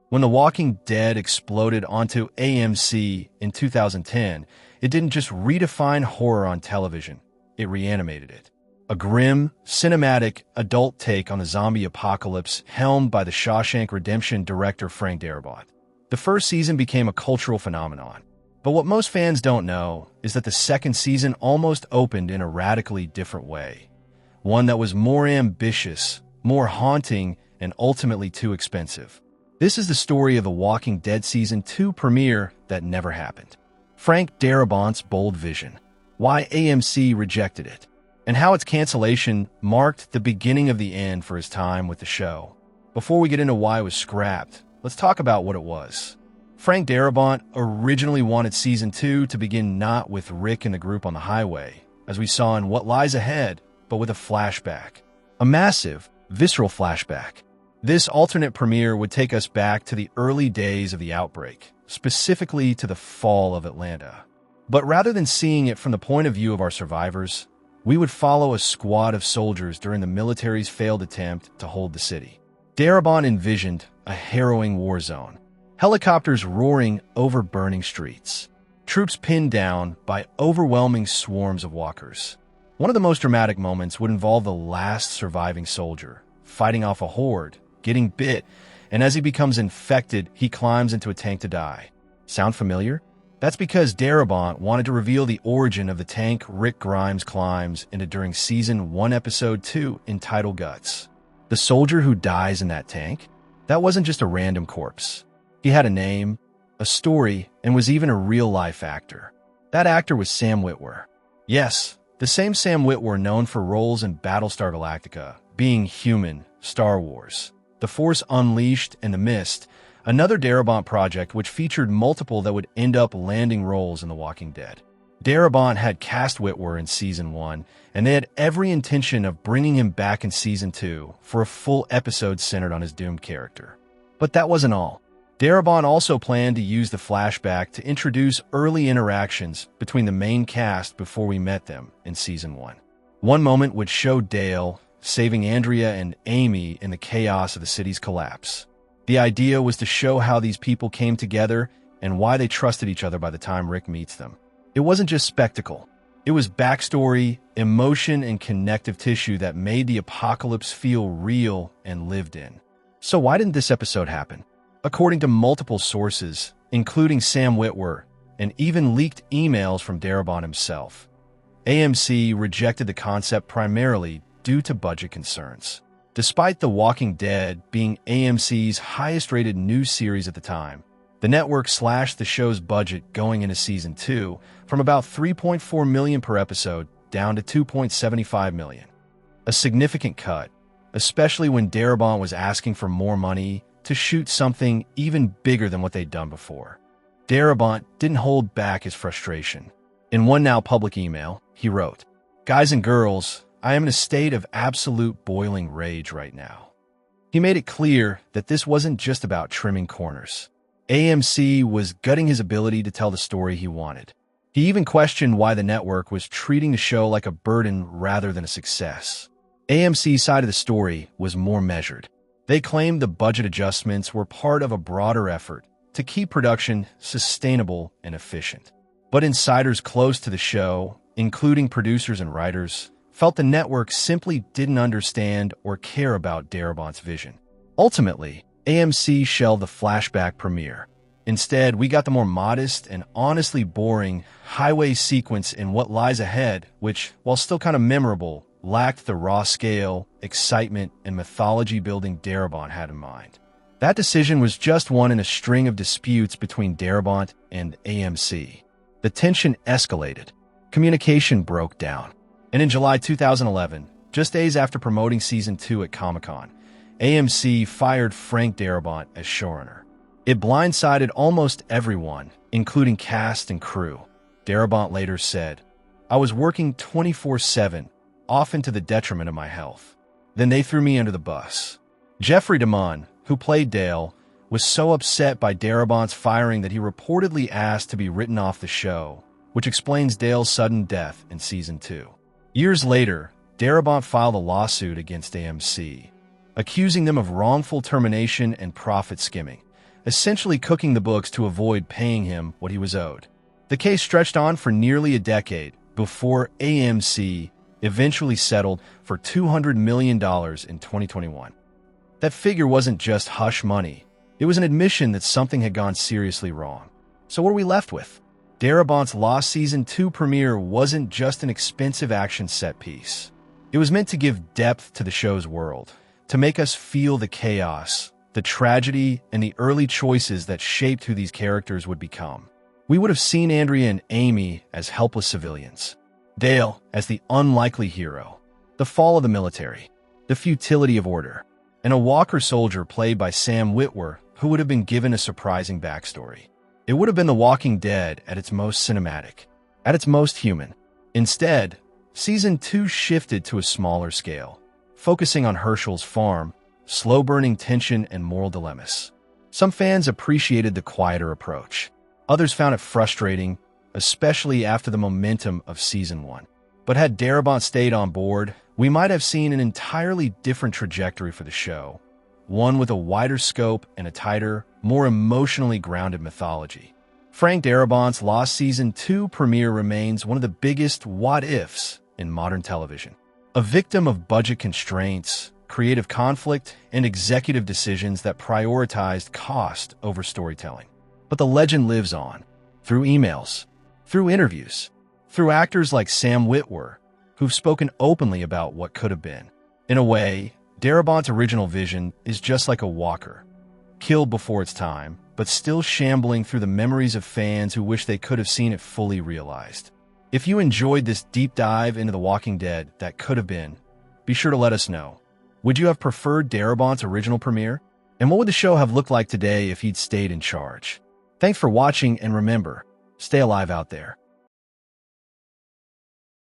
When The Walking Dead exploded onto AMC in 2010, it didn't just redefine horror on television, it reanimated it. A grim, cinematic, adult take on the zombie apocalypse helmed by the Shawshank Redemption director Frank Darabont. The first season became a cultural phenomenon. But what most fans don't know is that the second season almost opened in a radically different way. One that was more ambitious, more haunting, and ultimately too expensive. This is the story of The Walking Dead Season 2 premiere that never happened. Frank Darabont's bold vision, why AMC rejected it, and how its cancellation marked the beginning of the end for his time with the show. Before we get into why it was scrapped, let's talk about what it was. Frank Darabont originally wanted Season 2 to begin not with Rick and the group on the highway, as we saw in What Lies Ahead, but with a flashback. A massive, visceral flashback. This alternate premiere would take us back to the early days of the outbreak, specifically to the fall of Atlanta. But rather than seeing it from the point of view of our survivors, we would follow a squad of soldiers during the military's failed attempt to hold the city. Darabont envisioned a harrowing war zone, helicopters roaring over burning streets, troops pinned down by overwhelming swarms of walkers. One of the most dramatic moments would involve the last surviving soldier, fighting off a horde, getting bit, and as he becomes infected, he climbs into a tank to die. Sound familiar? That's because Darabont wanted to reveal the origin of the tank Rick Grimes climbs into during Season 1, Episode 2, entitled Guts. The soldier who dies in that tank? That wasn't just a random corpse. He had a name, a story, and was even a real-life actor. That actor was Sam Witwer. Yes, the same Sam Witwer known for roles in Battlestar Galactica, Being Human, Star Wars, The Force Unleashed, and The Mist, another Darabont project which featured multiple that would end up landing roles in The Walking Dead. Darabont had cast Witwer in Season 1, and they had every intention of bringing him back in Season 2 for a full episode centered on his doomed character. But that wasn't all. Darabont also planned to use the flashback to introduce early interactions between the main cast before we met them in Season 1. One moment would show Dale saving Andrea and Amy in the chaos of the city's collapse. The idea was to show how these people came together and why they trusted each other by the time Rick meets them. It wasn't just spectacle. It was backstory, emotion, and connective tissue that made the apocalypse feel real and lived in. So why didn't this episode happen? According to multiple sources, including Sam Witwer, and even leaked emails from Darabont himself, AMC rejected the concept primarily due to budget concerns. Despite The Walking Dead being AMC's highest-rated news series at the time, the network slashed the show's budget going into Season 2 from about $3.4 million per episode down to $2.75 million. A significant cut, especially when Darabont was asking for more money to shoot something even bigger than what they'd done before. Darabont didn't hold back his frustration. In one now public email, he wrote, "Guys and girls, I am in a state of absolute boiling rage right now." He made it clear that this wasn't just about trimming corners. AMC was gutting his ability to tell the story he wanted. He even questioned why the network was treating the show like a burden rather than a success. AMC's side of the story was more measured. They claimed the budget adjustments were part of a broader effort to keep production sustainable and efficient. But insiders close to the show, including producers and writers, felt the network simply didn't understand or care about Darabont's vision. Ultimately, AMC shelved the flashback premiere. Instead, we got the more modest and honestly boring highway sequence in What Lies Ahead, which, while still kind of memorable, lacked the raw scale, excitement, and mythology-building Darabont had in mind. That decision was just one in a string of disputes between Darabont and AMC. The tension escalated. Communication broke down. And in July 2011, just days after promoting Season 2 at Comic-Con, AMC fired Frank Darabont as showrunner. It blindsided almost everyone, including cast and crew. Darabont later said, "I was working 24/7, often to the detriment of my health. Then they threw me under the bus." Jeffrey DeMunn, who played Dale, was so upset by Darabont's firing that he reportedly asked to be written off the show, which explains Dale's sudden death in Season 2. Years later, Darabont filed a lawsuit against AMC, accusing them of wrongful termination and profit skimming, essentially cooking the books to avoid paying him what he was owed. The case stretched on for nearly a decade before AMC eventually settled for $200 million in 2021. That figure wasn't just hush money. It was an admission that something had gone seriously wrong. So what are we left with? Darabont's Lost Season 2 premiere wasn't just an expensive action set piece. It was meant to give depth to the show's world, to make us feel the chaos, the tragedy, and the early choices that shaped who these characters would become. We would have seen Andrea and Amy as helpless civilians, Dale as the unlikely hero, the fall of the military, the futility of order, and a Walker soldier played by Sam Witwer who would have been given a surprising backstory. It would have been The Walking Dead at its most cinematic, at its most human. Instead, Season 2 shifted to a smaller scale, focusing on Herschel's farm, slow-burning tension, and moral dilemmas. Some fans appreciated the quieter approach. Others found it frustrating, especially after the momentum of Season 1. But had Darabont stayed on board, we might have seen an entirely different trajectory for the show, one with a wider scope and a tighter, more emotionally grounded mythology. Frank Darabont's Lost Season 2 premiere remains one of the biggest what-ifs in modern television. A victim of budget constraints, creative conflict, and executive decisions that prioritized cost over storytelling. But the legend lives on, through emails, through interviews, through actors like Sam Witwer, who've spoken openly about what could have been. In a way, Darabont's original vision is just like a Walker, killed before its time, but still shambling through the memories of fans who wish they could have seen it fully realized. If you enjoyed this deep dive into The Walking Dead that could have been, be sure to let us know. Would you have preferred Darabont's original premiere? And what would the show have looked like today if he'd stayed in charge? Thanks for watching, and remember, stay alive out there.